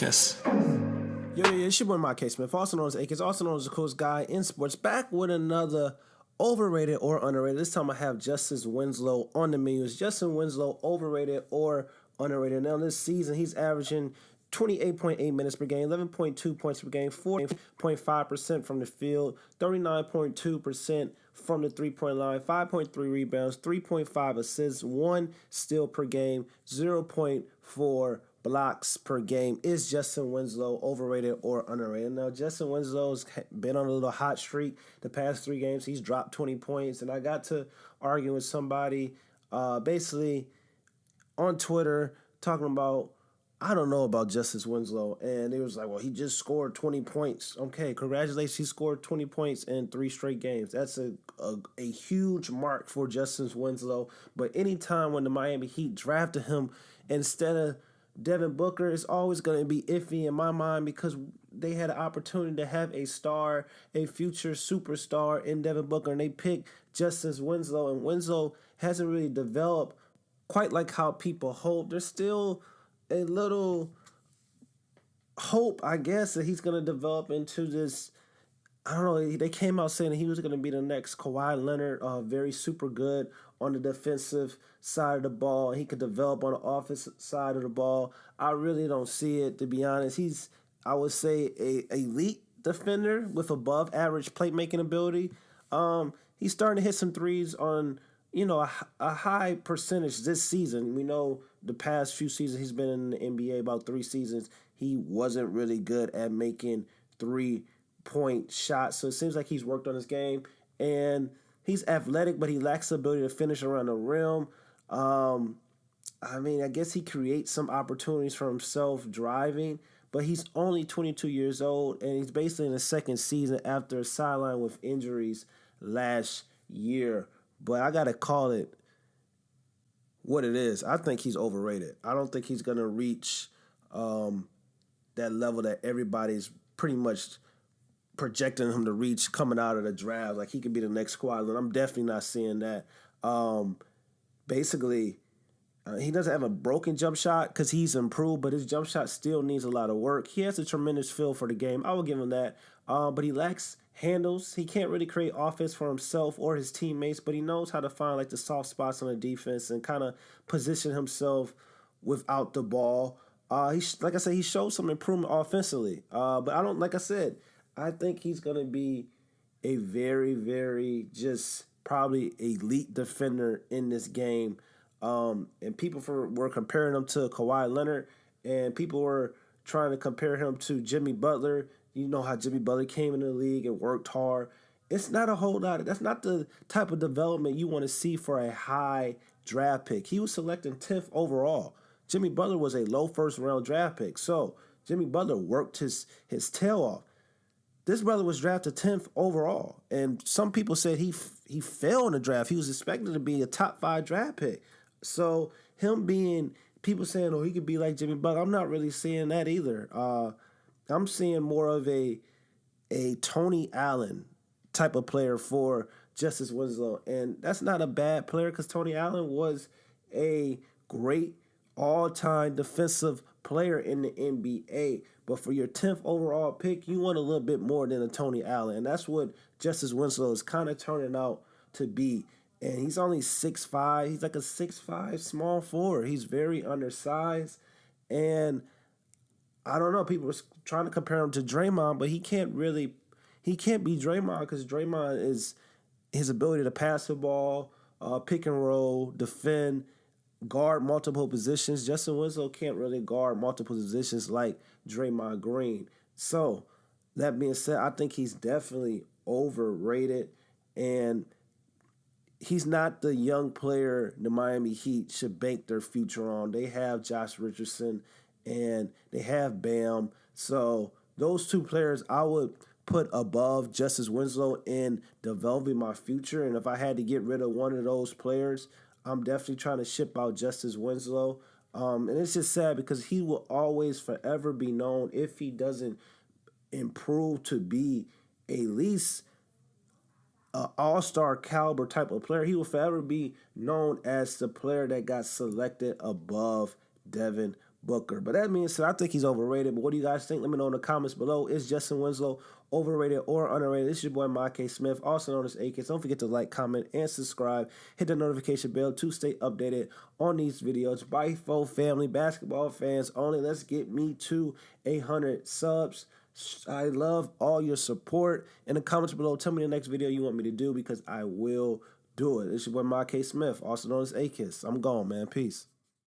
Marquez. It's your boy Marquez Smith, also known as Akins, also known as the coolest guy in sports, back with another overrated or underrated. This time I have Justin Winslow on the menu. Is Justin Winslow overrated or underrated? Now this season he's averaging 28.8 minutes per game, 11.2 points per game, 4.5% from the field, 39.2% from the three-point line, 5.3 rebounds, 3.5 assists, 1 steal per game, 0.4 blocks per game. Is Justin Winslow overrated or underrated? Now, Justin Winslow's been on a little hot streak the past 3 games. He's dropped 20 points, and I got to argue with somebody basically on Twitter talking about, I don't know about Justin Winslow, and it was like, well, he just scored 20 points. Okay, congratulations, he scored 20 points in 3 straight games. That's a huge mark for Justin Winslow, but anytime when the Miami Heat drafted him instead of Devin Booker, is always going to be iffy in my mind because they had an opportunity to have a star, a future superstar in Devin Booker, and they picked Justin Winslow, and Winslow hasn't really developed quite like how people hope. There's still a little hope, I guess, that he's going to develop into this. I don't know. They came out saying that he was going to be the next Kawhi Leonard, very super good on the defensive side of the ball. He could develop on the offensive side of the ball. I really don't see it, to be honest. He's, I would say, a elite defender with above average playmaking ability. He's starting to hit some threes on, a high percentage this season. We know the past few seasons he's been in the NBA, about 3 seasons, he wasn't really good at making 3-point shots. So it seems like he's worked on his game, and he's athletic, but he lacks the ability to finish around the rim. I guess he creates some opportunities for himself driving, but he's only 22 years old, and he's basically in his second season after a sideline with injuries last year. But I got to call it what it is. I think he's overrated. I don't think he's going to reach that level that everybody's pretty much projecting him to reach coming out of the draft. Like, he could be the next Kawhi Leonard. I'm definitely not seeing that. He doesn't have a broken jump shot because he's improved, but his jump shot still needs a lot of work. He has a tremendous feel for the game. I will give him that. But he lacks handles. He can't really create offense for himself or his teammates, but he knows how to find like the soft spots on the defense and kind of position himself without the ball. Like I said, he showed some improvement offensively. But I think he's going to be a very, very just probably elite defender in this game. And people were comparing him to Kawhi Leonard, and people were trying to compare him to Jimmy Butler. You know how Jimmy Butler came into the league and worked hard. It's not a whole lot. That's not the type of development you want to see for a high draft pick. He was selected 10th overall. Jimmy Butler was a low first-round draft pick. So Jimmy Butler worked his tail off. This brother was drafted 10th overall, and some people said he fell in the draft. He was expected to be a top 5 draft pick. So him being, people saying, oh, he could be like Jimmy Butler, I'm not really seeing that either. I'm seeing more of a Tony Allen type of player for Justice Winslow, and that's not a bad player because Tony Allen was a great all-time defensive player in the NBA. But for your 10th overall pick, you want a little bit more than a Tony Allen, and that's what Justice Winslow is kind of turning out to be. And he's only 6'5". He's like a 6'5" small forward. He's very undersized, and I don't know. People were trying to compare him to Draymond, but he can't be Draymond because Draymond is his ability to pass the ball, pick and roll, defend, guard multiple positions. Justin Winslow can't really guard multiple positions like Draymond Green. So that being said, I think he's definitely overrated, and he's not the young player the Miami Heat should bank their future on. They have Josh Richardson and they have Bam. So those 2 players I would put above Justice Winslow in developing my future. And if I had to get rid of one of those players, I'm definitely trying to ship out Justice Winslow. And it's just sad because he will always forever be known, if he doesn't improve to be at least an all-star caliber type of player, he will forever be known as the player that got selected above Devin Booker. But that means said, I think he's overrated. But what do you guys think? Let me know in the comments below. Is Justin Winslow overrated or underrated? This is your boy, Mike Smith, also known as AK. Don't forget to like, comment, and subscribe. Hit the notification bell to stay updated on these videos. Bye, fo family, basketball fans only. Let's get me to 100 subs. I love all your support. In the comments below, tell me the next video you want me to do because I will do it. This is your boy, Mike Smith, also known as AKIS. I'm gone, man. Peace.